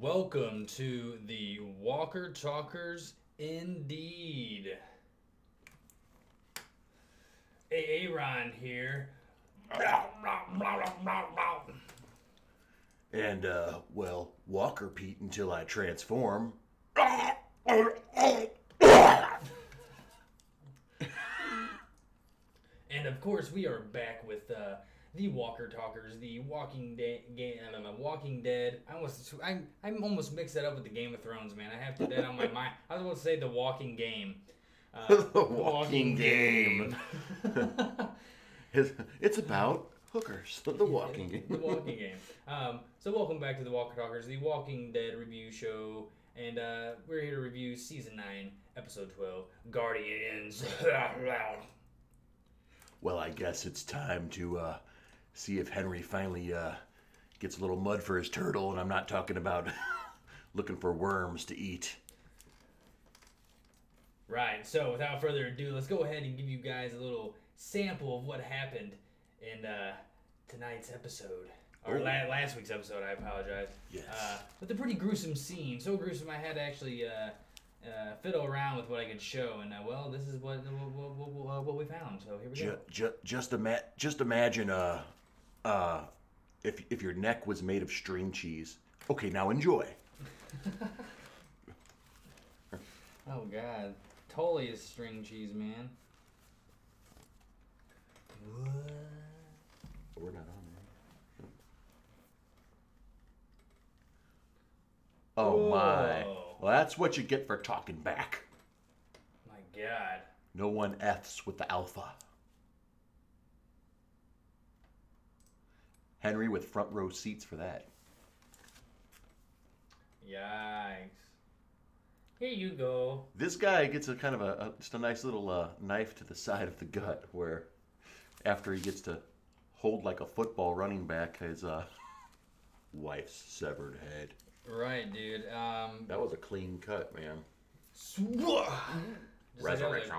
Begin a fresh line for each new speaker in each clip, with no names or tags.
Welcome to the Walker Talkers indeed. Aaron here.
And, Walker Pete until I transform.
And of course, we are back with the Walker Talkers, the Walking Dead game. Walking Dead. I almost mixed that up with the Game of Thrones, man. I have to that on my mind. I was going to say the Walking Game.
The Walking Game. It's about hookers. The Walking Game.
The Walking Game. So welcome back to the Walker Talkers, the Walking Dead review show. And we're here to review Season 9, Episode 12, Guardians.
Well, I guess it's time to see if Henry finally gets a little mud for his turtle, and I'm not talking about looking for worms to eat.
Right, so without further ado, let's go ahead and give you guys a little sample of what happened in tonight's episode. Or last week's episode, I apologize.
Yes.
With a pretty gruesome scene. So gruesome I had to actually fiddle around with what I could show. And, this is what we found. So here we go.
Just imagine if your neck was made of string cheese. Okay, now enjoy.
Oh, God. Totally is string cheese, man. What?
We're not on there. Oh,
whoa.
my. Well, that's what you get for talking back.
My God.
No one F's with the alpha. Henry with front row seats for that.
Yikes. Here you go.
This guy gets a kind of just a nice little knife to the side of the gut where after he gets to hold like a football running back his wife's severed head.
Right, dude.
That was a clean cut, man.
Resurrection.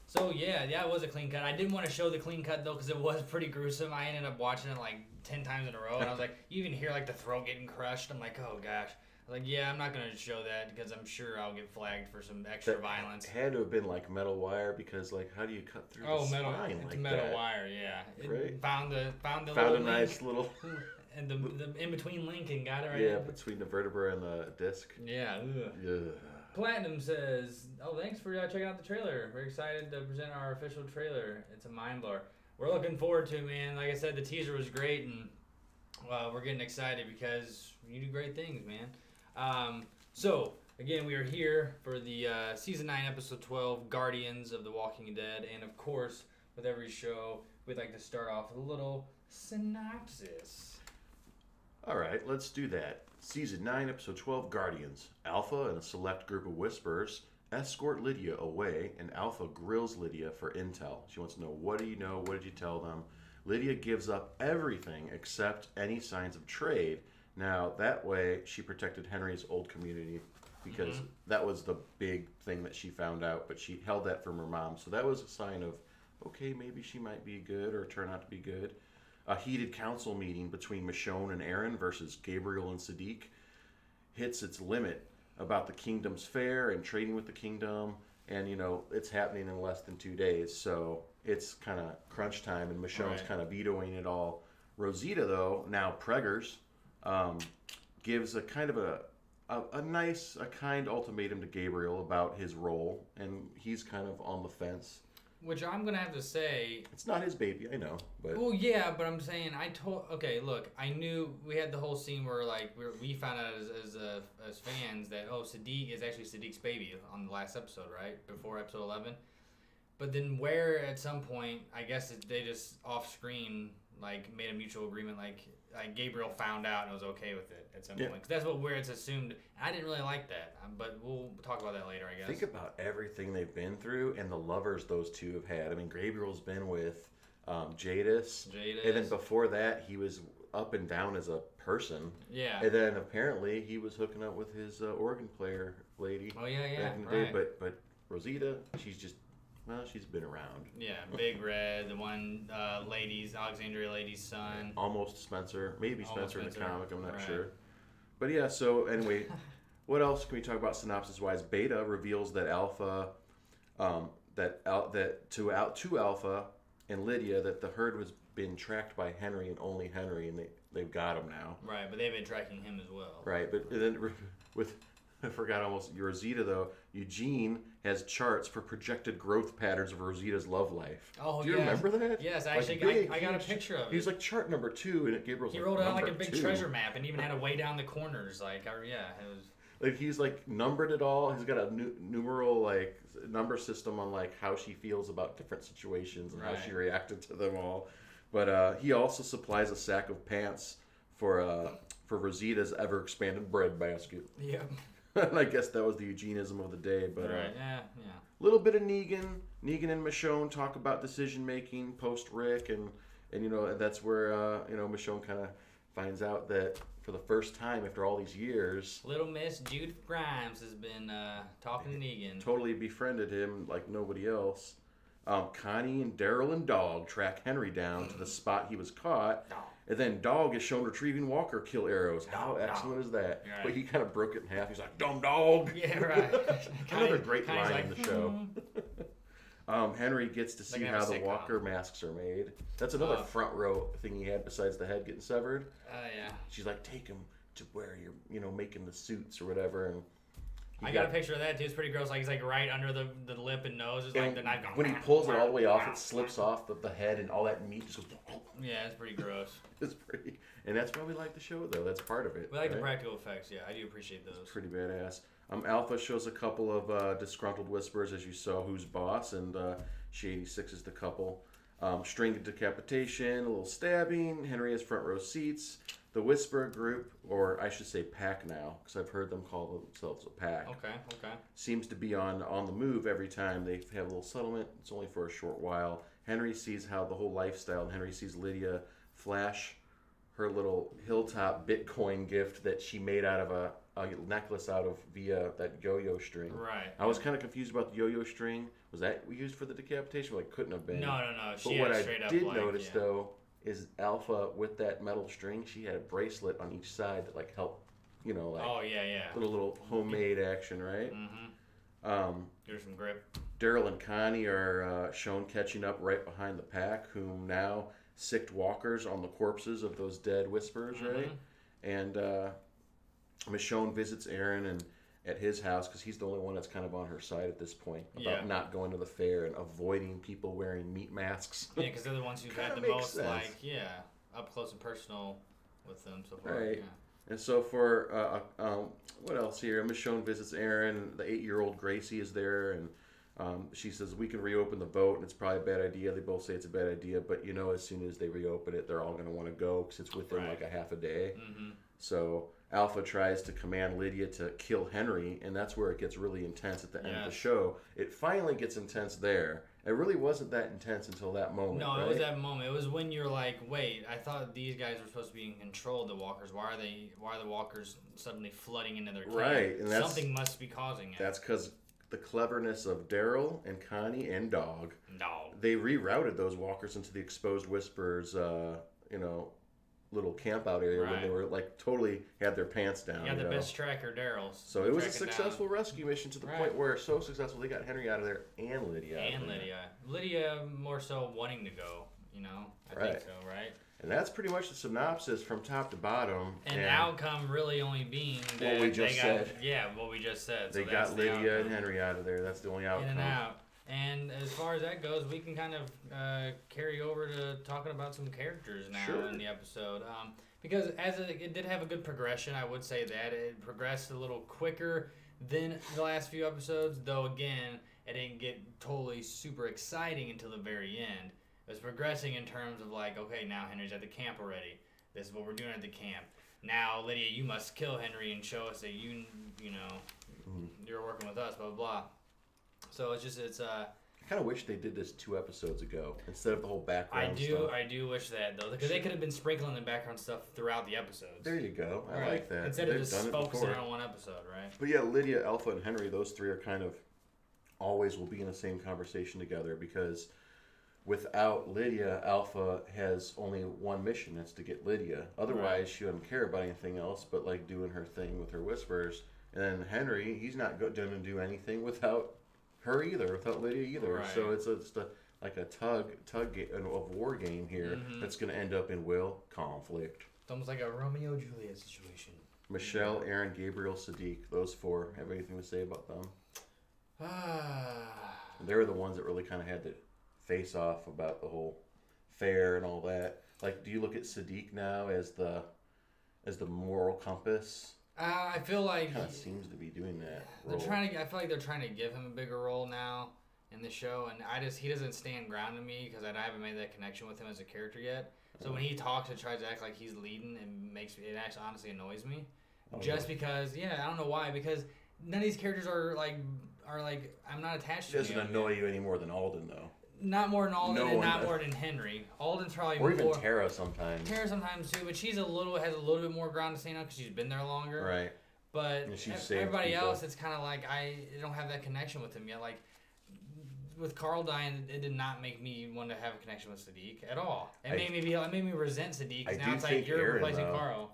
So yeah, it was a clean cut. I didn't want to show the clean cut though because it was pretty gruesome. I ended up watching it like 10 times in a row, and I was like, you even hear like the throat getting crushed. I'm like, oh gosh. I was like, yeah, I'm not gonna show that because I'm sure I'll get flagged for some extra violence.
It had to have been like metal wire because like how do you cut through the spine
it's
like
metal
that?
wire, yeah.
Right.
Found a
a nice little
and the in between link and got it right.
Yeah, between the vertebra and the disc.
Yeah. Ugh. Platinum says, "Oh, thanks for checking out the trailer. We're excited to present our official trailer. It's a mind blower. We're looking forward to it, man. Like I said, the teaser was great, and we're getting excited because you do great things, man. So again, we are here for the season 9, episode 12, Guardians of the Walking Dead, and of course, with every show, we'd like to start off with a little synopsis."
All right, let's do that. Season 9, Episode 12, Guardians. Alpha and a select group of Whisperers escort Lydia away, and Alpha grills Lydia for intel. She wants to know, what do you know? What did you tell them? Lydia gives up everything except any signs of trade. Now, that way, she protected Henry's old community because that was the big thing that she found out, but she held that from her mom. So that was a sign of, okay, maybe she might be good or turn out to be good. A heated council meeting between Michonne and Aaron versus Gabriel and Sadiq hits its limit about the kingdom's fair and trading with the kingdom. And, it's happening in less than 2 days. So it's kind of crunch time, and Michonne's kind of vetoing it all. Rosita, though, now preggers, gives a kind of a kind ultimatum to Gabriel about his role. And he's kind of on the fence.
Which I'm going to have to say...
It's not his baby, I know, but...
Well, yeah, but I'm saying, okay, look, I knew we had the whole scene where, like, we found out as fans that, Sadiq is actually Sadiq's baby on the last episode, right? Before episode 11. But then where, at some point, I guess they just off-screen, like, made a mutual agreement, like Gabriel found out and was okay with it at some point. Because that's where it's assumed. I didn't really like that, but we'll talk about that later, I guess.
Think about everything they've been through and the lovers those two have had. I mean, Gabriel's been with Jadis. And then before that, he was up and down as a person.
Yeah.
And then apparently he was hooking up with his organ player lady.
Oh, yeah,
back in the day. But Rosita, she's just well, she's been around.
Yeah, Big Red, the one Alexandria lady's son.
Almost Spencer. Maybe Spencer in the comic, I'm not sure. But yeah, so anyway, what else can we talk about synopsis-wise? Beta reveals that Alpha, to Alpha and Lydia that the herd was being tracked by Henry and only Henry, and they've got him now.
Right, but they've been tracking him as well.
Right, but then with I forgot almost Rosita though. Eugene has charts for projected growth patterns of Rosita's love life.
Oh,
do you remember that?
Yes, actually, I got a picture of it.
He was like chart number 2, and Gabriel's
he rolled out like a big treasure map, and even had to weigh down the corners. It was.
Like he's like numbered it all. He's got a numeral like number system on like how she feels about different situations and how she reacted to them all. But he also supplies a sack of pants for Rosita's ever expanded bread basket.
Yep.
And I guess that was the Eugenism of the day. But
yeah.
A little bit of Negan and Michonne talk about decision making post Rick, and that's where Michonne kind of finds out that for the first time after all these years,
Little Miss Judith Grimes has been talking to Negan.
Totally befriended him like nobody else. Connie and Daryl and Dog track Henry down to the spot he was caught. And then Dog is shown retrieving Walker kill arrows. How excellent is that? Right. But he kind of broke it in half. He's like, dumb dog.
Yeah, right.
Another great line in the show. Henry gets to see how the Walker masks are made. That's another front row thing he had besides the head getting severed.
Yeah.
She's like, take him to where you're making the suits or whatever. And
I got a picture of that too. It's pretty gross. Like he's like right under the lip and nose. It's like the knife going.
When he pulls it all the way off, it slips off the head, and all that meat just goes.
Yeah, it's pretty gross.
It's pretty, and that's why we like the show, though. That's part of it.
We like the practical effects. Yeah, I do appreciate those.
It's pretty badass. Alpha shows a couple of disgruntled whisperers, as you saw, who's boss, and she 86 is the couple. String decapitation, a little stabbing. Henry has front row seats. The Whisperer group, or I should say pack now, because I've heard them call themselves a pack.
Okay.
Seems to be on the move every time they have a little settlement. It's only for a short while. Henry sees how the whole lifestyle, and Henry sees Lydia flash her little Hilltop Bitcoin gift that she made out of a necklace via that yo-yo string.
Right.
I was kind of confused about the yo-yo string. Was that used for the decapitation? Well, it couldn't have been.
No.
But what I did notice, though, is Alpha with that metal string, she had a bracelet on each side that like helped,
oh yeah.
Little homemade action, right?
Mm-hmm. There's some grip.
Daryl and Connie are shown catching up right behind the pack, whom now sicked walkers on the corpses of those dead Whisperers, right? And Michonne visits Aaron at his house because he's the only one that's kind of on her side at this point about not going to the fair and avoiding people wearing meat masks.
Yeah, because they're the ones who've had the most, up close and personal with them so far.
Right.
Yeah.
And so for, what else here? Michonne visits Aaron. The 8-year-old Gracie is there, and she says, we can reopen the boat, and it's probably a bad idea. They both say it's a bad idea, but as soon as they reopen it, they're all going to want to go because it's within like a half a day.
Mm-hmm.
So Alpha tries to command Lydia to kill Henry, and that's where it gets really intense at the end of the show. It finally gets intense there. It really wasn't that intense until that moment.
No,
right?
It was that moment. It was when you're like, wait, I thought these guys were supposed to be in control of the walkers. Why are the walkers suddenly flooding into their camp?
Right, and
something must be causing it.
That's because the cleverness of Daryl and Connie and Dog. They rerouted those walkers into the exposed Whisperers, little camp out area when they were like totally had their pants down.
Yeah, the best tracker, Daryl.
So it was a successful rescue mission to the point where so successful they got Henry out of there and Lydia.
Lydia more so wanting to go. I think so, right?
And that's pretty much the synopsis from top to bottom.
And the outcome really only being that
what we just said.
Yeah, what we just said.
They got Lydia and Henry out of there. That's the only outcome.
In and out. And as far as that goes, we can kind of carry over to talking about some characters now in the episode. Because it did have a good progression, I would say that. It progressed a little quicker than the last few episodes, though, again, it didn't get totally super exciting until the very end. It was progressing in terms of like, okay, now Henry's at the camp already. This is what we're doing at the camp. Now, Lydia, you must kill Henry and show us that you're working with us, blah, blah, blah. So I
kind of wish they did this 2 episodes ago instead of the whole background stuff.
I do wish that, though, because they could have been sprinkling the background stuff throughout the episodes.
There you go. I like that.
Instead of just focusing on one episode, right?
But yeah, Lydia, Alpha, and Henry, those 3 are kind of always will be in the same conversation together because without Lydia, Alpha has only one mission. That's to get Lydia. Otherwise, she doesn't care about anything else but like doing her thing with her whispers. And then Henry, he's not going to do anything without her either, without Lydia either.
Right.
So it's just like a tug of war game here that's going to end up in will conflict.
It's almost like a Romeo Juliet situation.
Michelle, Aaron, Gabriel, Sadiq, those four. Have anything to say about them? They were the ones that really kind of had to face off about the whole fair and all that. Like, do you look at Sadiq now as the moral compass?
I feel like
kind of seems to be doing that.
I feel like they're trying to give him a bigger role now in the show, and he doesn't stand ground to me because I haven't made that connection with him as a character yet. So when he talks and tries to act like he's leading, it actually honestly annoys me. Just because, I don't know why. Because none of these characters are like I'm not attached to.
It doesn't annoy you any more than Alden, though.
Not more than Alden, and not more than Henry. Alden's probably
or even Tara sometimes.
Tara sometimes too, but she's has a little bit more ground to stand on because she's been there longer.
Right.
But everybody else, it's kind of like I don't have that connection with him yet. Like with Carl dying, it did not make me want to have a connection with Sadiq at all. It made me resent Sadiq because now it's like you're replacing Carl.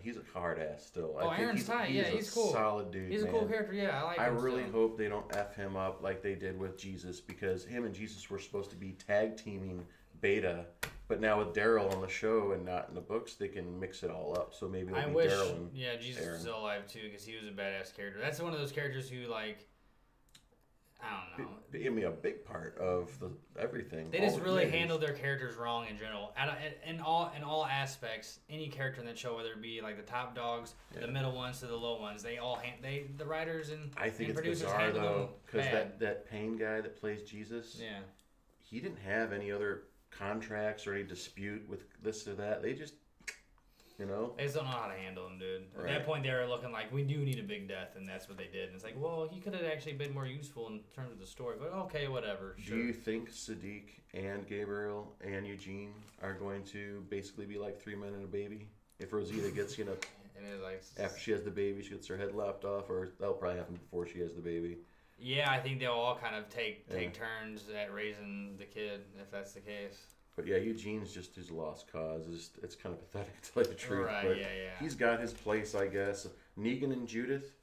He's a hard ass still.
Aaron's tight. He's cool.
Solid dude.
He's a cool character. Yeah, I like him.
I really hope they don't F him up like they did with Jesus because him and Jesus were supposed to be tag teaming Beta, but now with Daryl on the show and not in the books, they can mix it all up. So maybe it'll be Daryl and
Jesus
Aaron.
was still alive too because he was a badass character. That's one of those characters who like. I don't know.
Give me a big part of everything.
They just really handled their characters wrong in general. In all aspects, any character in that show, whether it be like the top dogs, the middle ones to the low ones, the writers and
I think
and
it's
producers
bizarre though because
bad.
that Payne guy that plays Jesus, he didn't have any other contracts or any dispute with this or that. They just. They
just don't know how to handle him, dude. At that point, they were looking like, we do need a big death, and that's what they did. And it's like, well, he could have actually been more useful in terms of the story, but okay, whatever. Sure.
Do you think Sadiq and Gabriel and Eugene are going to basically be like 3 men and a baby? If Rosita gets, and it's like, after she has the baby, she gets her head lopped off, or that'll probably happen before she has the baby.
Yeah, I think they'll all kind of take turns at raising the kid, if that's the case.
But yeah, Eugene's just his lost cause. It's kind of pathetic to tell you the truth.
Right,
but
yeah.
He's got his place, I guess. Negan and Judith,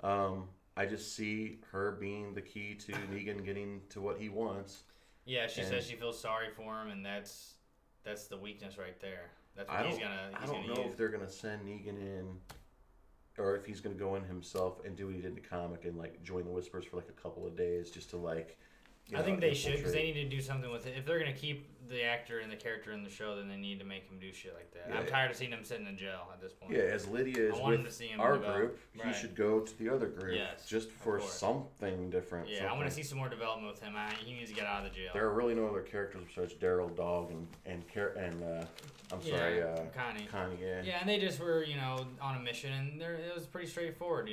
I just see her being the key to Negan getting to what he wants.
Yeah, she says she feels sorry for him, and that's the weakness right there. That's what he's gonna use.
I don't know if they're gonna send Negan in, or if he's gonna go in himself and do what he did in the comic and like join the Whispers for like a couple of days just to like.
I think they should because they need to do something with it. If they're going to keep the actor and the character in the show, then they need to make him do shit like that. I'm tired of seeing him sitting in jail at this point.
Yeah, as Lydia is with our group, he should go to the other group just for something different.
Yeah, I want to see some more development with him. He needs to get out of the jail.
There are really no other characters besides Daryl, Dog, and Connie.
Yeah, and they just were on a mission, and it was pretty straightforward.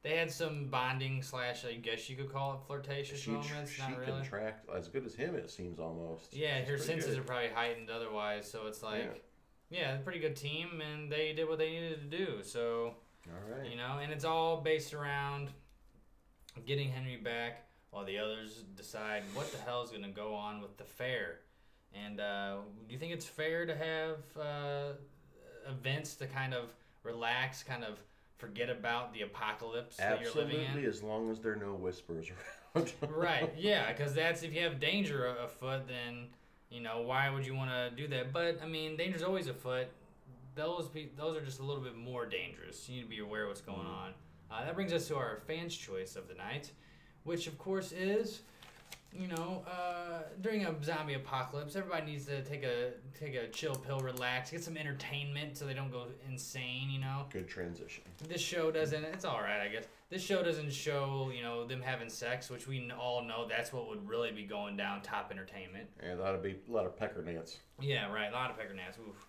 They had some bonding / I guess you could call it flirtatious moments.
She can track as good as him, it seems almost.
Yeah, her senses are probably heightened otherwise, so it's like, a pretty good team, and they did what they needed to do. So,
all right.
And it's all based around getting Henry back while the others decide what the hell is going to go on with the fair. And do you think it's fair to have events to kind of relax, kind of forget about the apocalypse that you're living in?
Absolutely, as long as there are no whispers around.
Right, yeah, because that's if you have danger afoot, then, why would you want to do that? But, I mean, danger's always afoot. Those are just a little bit more dangerous. You need to be aware of what's going on. That brings us to our fan's choice of the night, which, of course, is... during a zombie apocalypse, everybody needs to take a chill pill, relax, get some entertainment so they don't go insane,
Good transition.
This show doesn't, it's alright, I guess. This show doesn't show, them having sex, which we all know that's what would really be going down top entertainment.
Yeah, that'd be a lot of pecker dance.
Yeah, right, a lot of pecker dance, oof.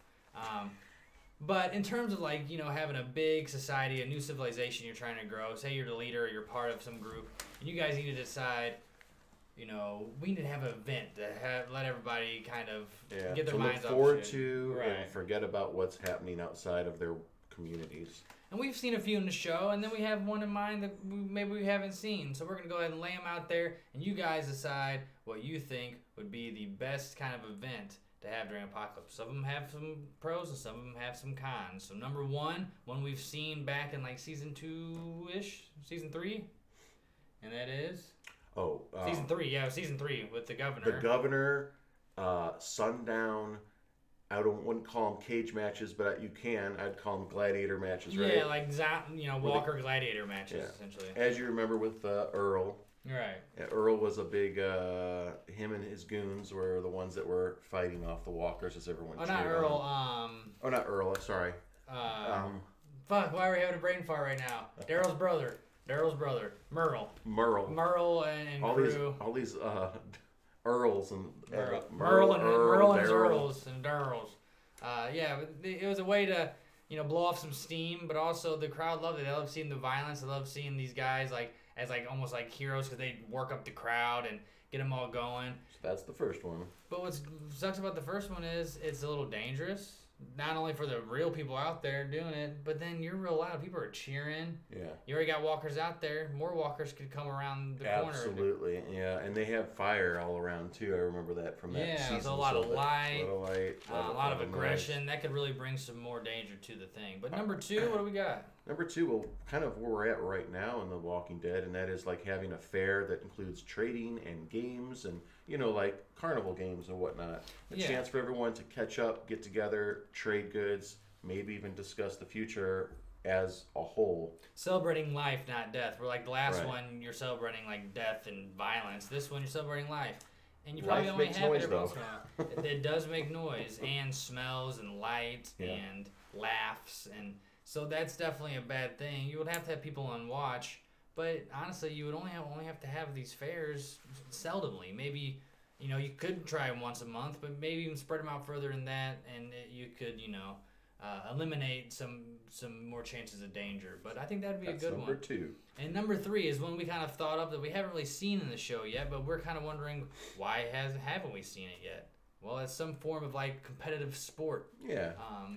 But in terms of having a big society, a new civilization you're trying to grow, say you're the leader or you're part of some group, and you guys need to decide... we need to have an event to let everybody kind of get their minds off
look forward to and forget about what's happening outside of their communities.
And we've seen a few in the show, and then we have one in mind that maybe we haven't seen. So we're going to go ahead and lay them out there, and you guys decide what you think would be the best kind of event to have during Apocalypse. Some of them have some pros, and some of them have some cons. So number one we've seen back in like season 2-ish, season 3, and that is... season 3 with the governor.
The governor, sundown... I wouldn't call them cage matches, but I'd call them gladiator matches, right?
Yeah, like Walker gladiator matches, essentially.
As you remember with Earl.
Right.
Earl was a big, him and his goons were the ones that were fighting off the walkers as everyone cheered
not Earl,
not Earl, sorry.
Fuck, why are we having a brain fart right now? Daryl's brother, Merle. Merle and
all
crew.
All these Earls and
Merle and Earls and Darryls. It was a way to blow off some steam, but also the crowd loved it. They loved seeing the violence. They loved seeing these guys as almost like heroes because they work up the crowd and get them all going.
So that's the first one.
But what sucks about the first one is it's a little dangerous. Not only for the real people out there doing it, but then you're real loud. People are cheering. Yeah. You already got walkers out there. More walkers could come around the corner.
Absolutely, yeah. And they have fire all around, too. I remember that from that season.
Yeah, so a lot of light.
A
lot of aggression. That could really bring some more danger to the thing. But number 2, what do we got?
Number 2, well, kind of where we're at right now in The Walking Dead, and that is like having a fair that includes trading and games and, like carnival games and whatnot. A chance for everyone to catch up, get together, trade goods, maybe even discuss the future as a whole.
Celebrating life, not death. We're like the last one, you're celebrating like death and violence. This one, you're celebrating life. And you probably only have it every once in a while. It does make noise and smells and light and laughs. And so that's definitely a bad thing. You would have to have people on watch. But honestly, you would only have to have these fairs seldomly. Maybe, you could try them once a month, but maybe even spread them out further than that, and you could, eliminate some more chances of danger. But I think that'd be a good one.
Number 2.
And number 3 is one we kind of thought of that we haven't really seen in the show yet, but we're kind of wondering why haven't we seen it yet? Well, it's some form of like competitive sport.
Yeah.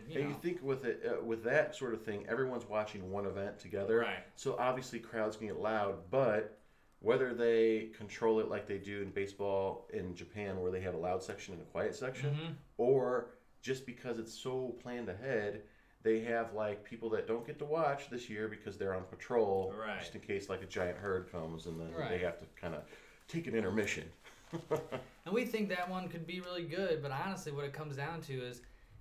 You think with it, with that sort of thing, everyone's watching one event together.
Right.
So obviously crowds can get loud, but whether they control it like they do in baseball in Japan, where they have a loud section and a quiet section, or just because it's so planned ahead, they have like people that don't get to watch this year because they're on patrol, just in case like a giant herd comes, and then they have to kind of take an intermission.
And we think that one could be really good, but honestly what it comes down to is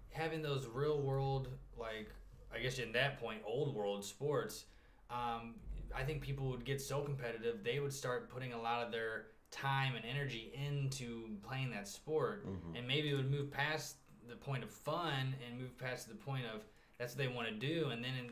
having those real world, like I guess in that point old world sports. I think people would get so competitive they would start putting a lot of their time and energy into playing that sport, and maybe it would move past the point of fun and move past the point of that's what they want to do, and then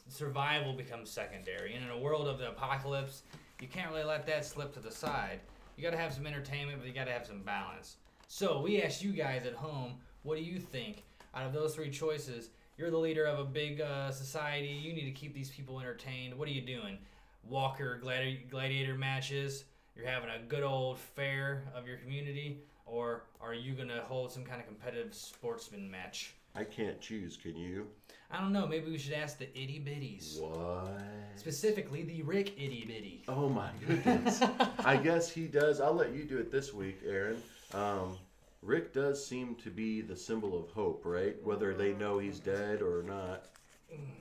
survival becomes secondary. And in a world of the apocalypse, you can't really let that slip to the side. You got to have some entertainment, but you got to have some balance. So we asked you guys at home, what do you think? Out of those 3 choices, you're the leader of a big society. You need to keep these people entertained. What are you doing? Walker gladiator matches? You're having a good old fair of your community? Or are you going to hold some kind of competitive sportsman match?
I can't choose, can you?
I don't know. Maybe we should ask the itty bitties.
What?
Specifically, the Rick itty bitty.
Oh my goodness. I guess he does. I'll let you do it this week, Aaron. Rick does seem to be the symbol of hope, right? Whether they know he's dead or not.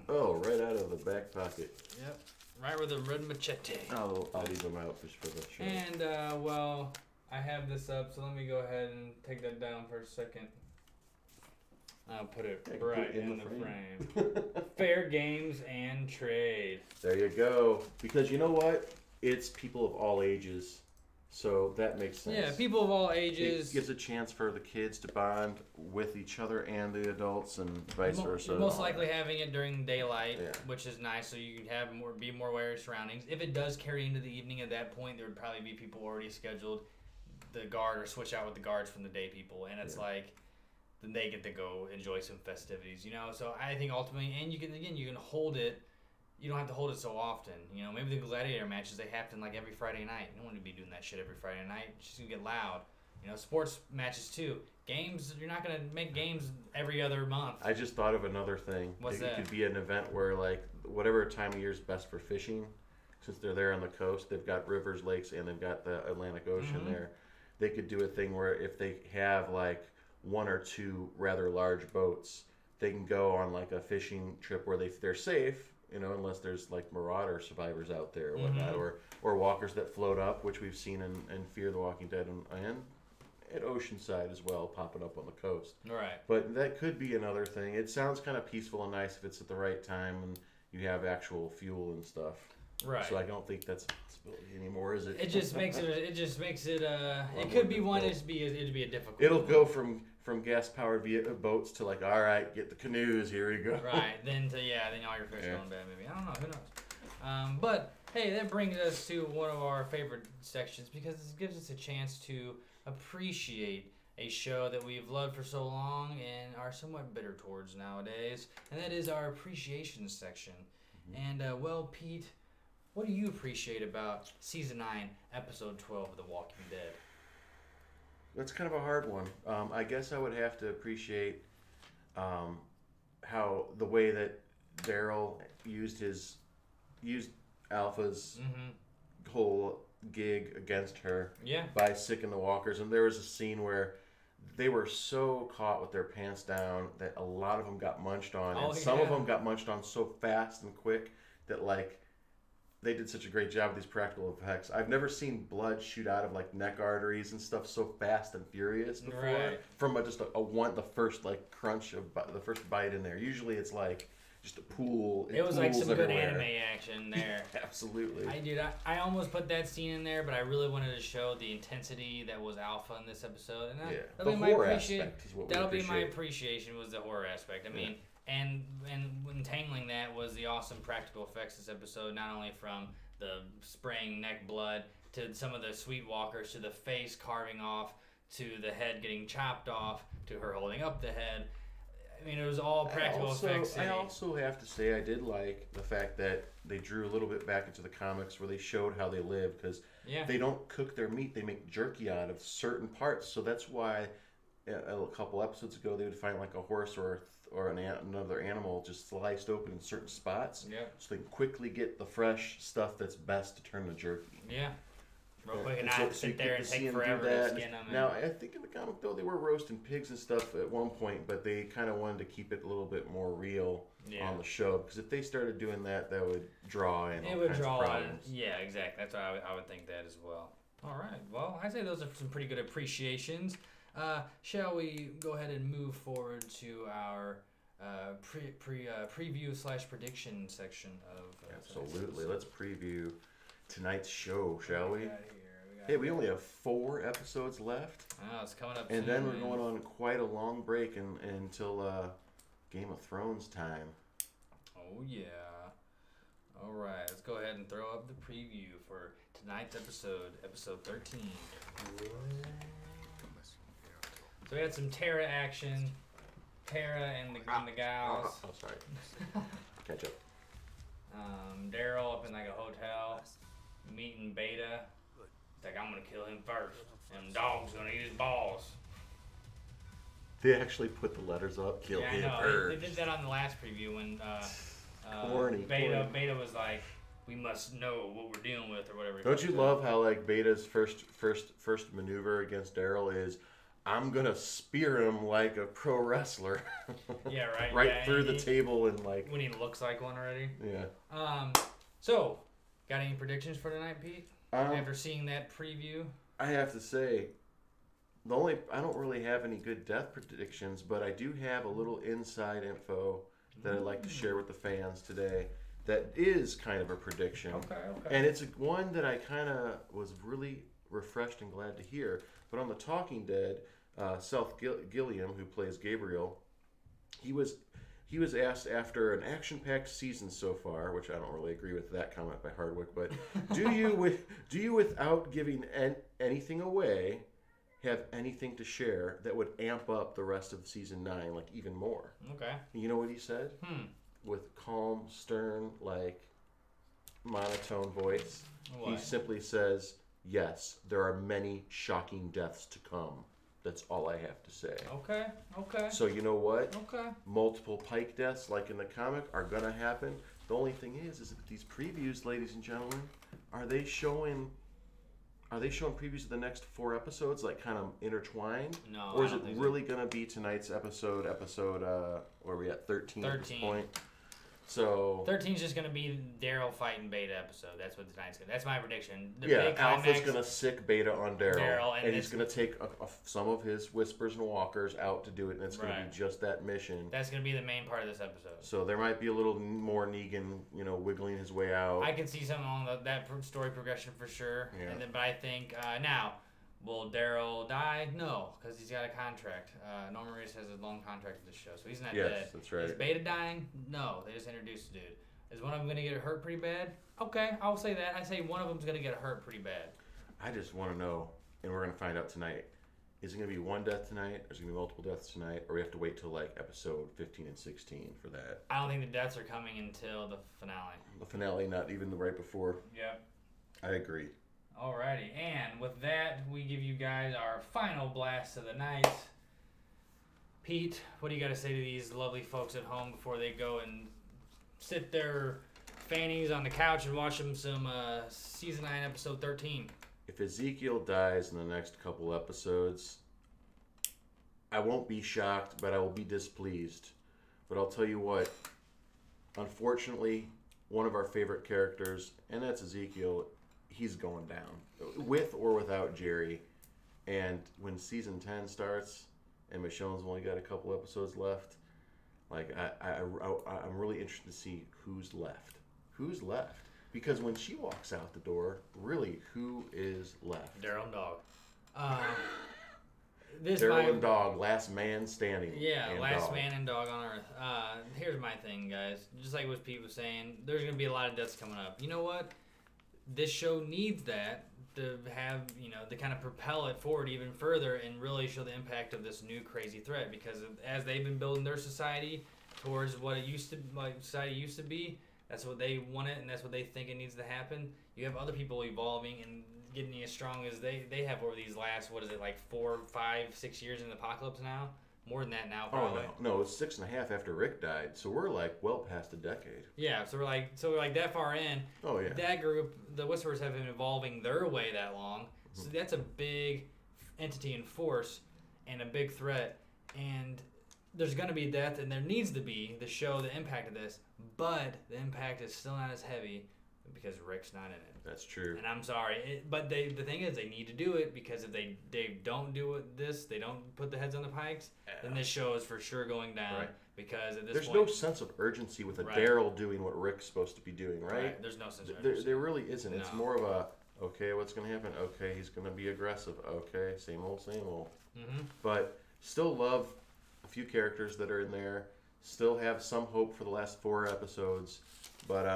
Oh, right out of the back pocket.
Yep. Right with a red machete.
I'll leave them out just for the show.
And, I have this up, so let me go ahead and take that down for a second. I'll put it right in the frame. Fair games and trade.
There you go. Because you know what? It's people of all ages. So that makes sense.
Yeah, people of all ages.
It gives a chance for the kids to bond with each other and the adults, and vice versa.
Most likely having it during daylight, which is nice, so you can have be more aware of your surroundings. If it does carry into the evening, at that point, there would probably be people already scheduled the guard or switch out with the guards from the day people, and it's like then they get to go enjoy some festivities, So I think ultimately, and you can hold it. You don't have to hold it so often, Maybe the gladiator matches, they happen like every Friday night. You don't want to be doing that shit every Friday night. It's just gonna get loud. sports matches too. Games, you're not going to make games every other month.
I just thought of another thing.
What's that?
It could be an event where, like, whatever time of year is best for fishing, since they're there on the coast, they've got rivers, lakes, and they've got the Atlantic Ocean there. They could do a thing where if they have, like, 1 or 2 rather large boats, they can go on, like, a fishing trip where they're safe, unless there's, like, marauder survivors out there or whatnot, or walkers that float up, which we've seen in Fear the Walking Dead and at Oceanside as well, popping up on the coast.
Right.
But that could be another thing. It sounds kind of peaceful and nice if it's at the right time and you have actual fuel and stuff.
Right.
So I don't think that's a possibility anymore, is it?
It just makes it. It could be one. It'd be a difficult.
It'll go from gas powered boats to, like, all right, get the canoes. Here we go.
Right. Then all your fish going bad. Maybe I don't know. Who knows? But hey, that brings us to one of our favorite sections because it gives us a chance to appreciate a show that we've loved for so long and are somewhat bitter towards nowadays, and that is our appreciation section. And Pete, what do you appreciate about season 9, episode 12 of The Walking Dead?
That's kind of a hard one. I guess I would have to appreciate how the way that Daryl used Alpha's whole gig against her by sicking the walkers. And there was a scene where they were so caught with their pants down that a lot of them got munched on. And some of them got munched on so fast and quick that, like, they did such a great job with these practical effects. I've never seen blood shoot out of, like, neck arteries and stuff so fast and furious before.
Right.
From the first, like, crunch of the first bite in there. Usually it's like just a pool.
It was like some good anime action there.
Absolutely.
I almost put that scene in there, but I really wanted to show the intensity that was Alpha in this episode. And that'll be my appreciation was the horror aspect. I mean, and entangling that was the awesome practical effects this episode, not only from the spraying neck blood to some of the sweet walkers to the face carving off to the head getting chopped off to her holding up the head. I mean, it was all practical effects.
I also have to say I did like the fact that they drew a little bit back into the comics where they showed how they live, because they don't cook their meat. They make jerky out of certain parts. So that's why a couple episodes ago they would find, like, a horse or another animal just sliced open in certain spots.
Yeah.
So they can quickly get the fresh stuff that's best to turn to jerky.
Yeah. Real quick, and not sit there and take forever to skin them.
Now, I think in the comic, though, they were roasting pigs and stuff at one point, but they kind of wanted to keep it a little bit more real on the show, because if they started doing that, that would draw in all kinds of problems.
Yeah, exactly. That's why I would think that as well. All right. Well, I say those are some pretty good appreciations. Shall we go ahead and move forward to our preview/prediction section of...
Absolutely. Let's preview tonight's show, shall we? Hey, we only have 4 episodes left.
Oh, it's coming up
and then we're going on quite a long break until Game of Thrones time.
Oh, yeah. All right, let's go ahead and throw up the preview for tonight's episode 13. So we had some Tara action. Tara and the gals.
Oh, sorry. Catch up.
Daryl up in, like, a hotel, meeting Beta. It's like, I'm gonna kill him first. And dog's gonna eat his balls.
They actually put the letters up. Kill him first.
They did that on the last preview when
corny.
Beta was like, we must know what we're dealing with or whatever.
Don't you love how, like, Beta's first maneuver against Daryl is, I'm gonna spear him like a pro wrestler.
Yeah, right.
Right through the table and, like,
when he looks like one already.
Yeah.
So, got any predictions for tonight, Pete? After seeing that preview,
I have to say, I don't really have any good death predictions, but I do have a little inside info that I'd like to share with the fans today. That is kind of a prediction.
Okay.
And it's one that I kind of was really refreshed and glad to hear. But on The Talking Dead, Seth Gilliam, who plays Gabriel, he was asked after an action-packed season so far, which I don't really agree with that comment by Hardwick, but do you without giving anything away have anything to share that would amp up the rest of season 9 like even more?
Okay.
You know what he said? With calm, stern, like monotone voice.
What?
He simply says, yes, there are many shocking deaths to come. That's all I have to say.
Okay.
So you know what?
Okay.
Multiple Pike deaths, like in the comic, are gonna happen. The only thing is that these previews, ladies and gentlemen, are they showing previews of the next 4 episodes, like kind of intertwined?
No.
Or is it really gonna be tonight's episode? Where are we at? 13 at this point. So
13 is just gonna be Daryl fighting Beta episode. That's what tonight's gonna. That's my prediction.
Alpha's gonna sick Beta on Daryl, and he's gonna take some of his Whispers and Walkers out to do it, and it's gonna be just that mission.
That's gonna be the main part of this episode.
So there might be a little more Negan, wiggling his way out.
I can see something on that story progression for sure.
Yeah.
But I think now. Will Daryl die? No, because he's got a contract. Norman Reedus has a long contract with this show, so he's not dead.
Yes, that's right.
Is Beta dying? No, they just introduced the dude. Is one of them going to get hurt pretty bad? Okay, I'll say that. I say one of them's going to get hurt pretty bad.
I just want to know, and we're going to find out tonight, is it going to be one death tonight, or is it going to be multiple deaths tonight, or we have to wait till like episode 15 and 16 for that?
I don't think the deaths are coming until the finale.
The finale, not even the right before.
Yep.
I agree.
Alrighty, and with that, we give you guys our final blast of the night. Pete, what do you got to say to these lovely folks at home before they go and sit their fannies on the couch and watch them some Season 9, Episode 13?
If Ezekiel dies in the next couple episodes, I won't be shocked, but I will be displeased. But I'll tell you what, unfortunately, one of our favorite characters, and that's Ezekiel, he's going down, with or without Jerry. And when season 10 starts, and Michonne's only got a couple episodes left, like I'm really interested to see who's left. Who's left? Because when she walks out the door, really, who is left?
Daryl and Dog.
Daryl and Dog, last man standing.
Yeah, last man and dog on Earth. Here's my thing, guys. Just like what Pete was saying, there's going to be a lot of deaths coming up. You know what? This show needs that to have, to kind of propel it forward even further and really show the impact of this new crazy threat. Because as they've been building their society towards what it used to, like society used to be, that's what they want it, and that's what they think it needs to happen. You have other people evolving and getting as strong as they have over these last, 4, 5, 6 years in the apocalypse now? More than that now, probably.
Oh, no, it's 6.5 after Rick died, so we're like well past a decade.
Yeah, so we're like that far in.
Oh, yeah.
That group, the Whisperers, have been evolving their way that long, so that's a big entity and force and a big threat, and there's going to be death, and there needs to be to show the impact of this, but the impact is still not as heavy because Rick's not in it.
That's true.
And I'm sorry, but the thing is, they need to do it, because if they don't do they don't put the heads on the pikes, then this show is for sure going down.
Right.
Because at this
there's
point,
no sense of urgency with a Daryl doing what Rick's supposed to be doing, right?
There's no sense of urgency.
There really isn't.
No.
It's more of a, okay, what's going to happen? Okay, he's going to be aggressive. Okay, same old, same old.
Mm-hmm.
But still love a few characters that are in there. Still have some hope for the last 4 episodes. But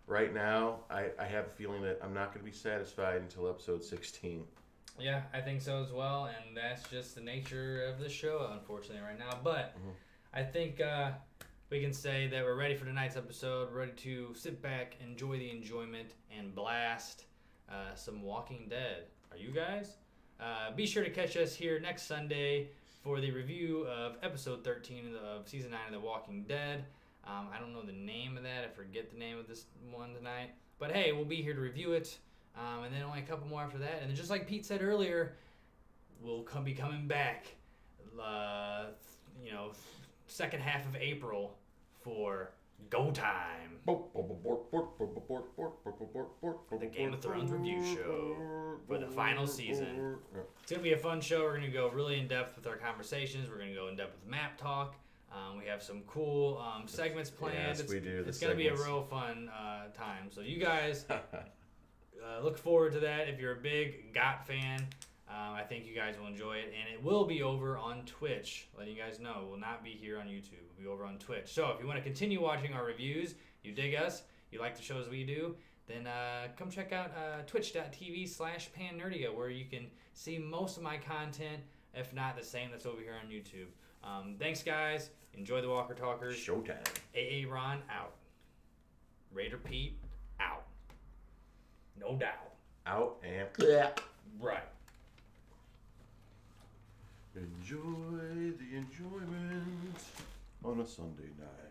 right now, I have a feeling that I'm not going to be satisfied until episode 16.
Yeah, I think so as well, and that's just the nature of the show, unfortunately, right now. But I think we can say that we're ready for tonight's episode, ready to sit back, enjoy the enjoyment, and blast some Walking Dead. Are you guys? Be sure to catch us here next Sunday for the review of episode 13 of season 9 of The Walking Dead. I don't know the name of that. I forget the name of this one tonight. But hey, we'll be here to review it. And then only a couple more after that. And then just like Pete said earlier, we'll be coming back, second half of April for Go Time. The Game of Thrones review show for the final season. It's going to be a fun show. We're going to go really in-depth with our conversations. We're going to go in-depth with map talk. We have some cool segments planned.
Yes, we do.
It's going to be a real fun time. So you guys look forward to that. If you're a big GOT fan, I think you guys will enjoy it. And it will be over on Twitch, letting you guys know. It will not be here on YouTube. It will be over on Twitch. So if you want to continue watching our reviews, you dig us, you like the shows we do, then come check out twitch.tv/PanNerdia, where you can see most of my content, if not the same that's over here on YouTube. Thanks, guys. Enjoy the Walker Talkers.
Showtime.
AA Ron out. Raider Pete out. No doubt.
out and
Right.
enjoy the enjoyment on a Sunday night.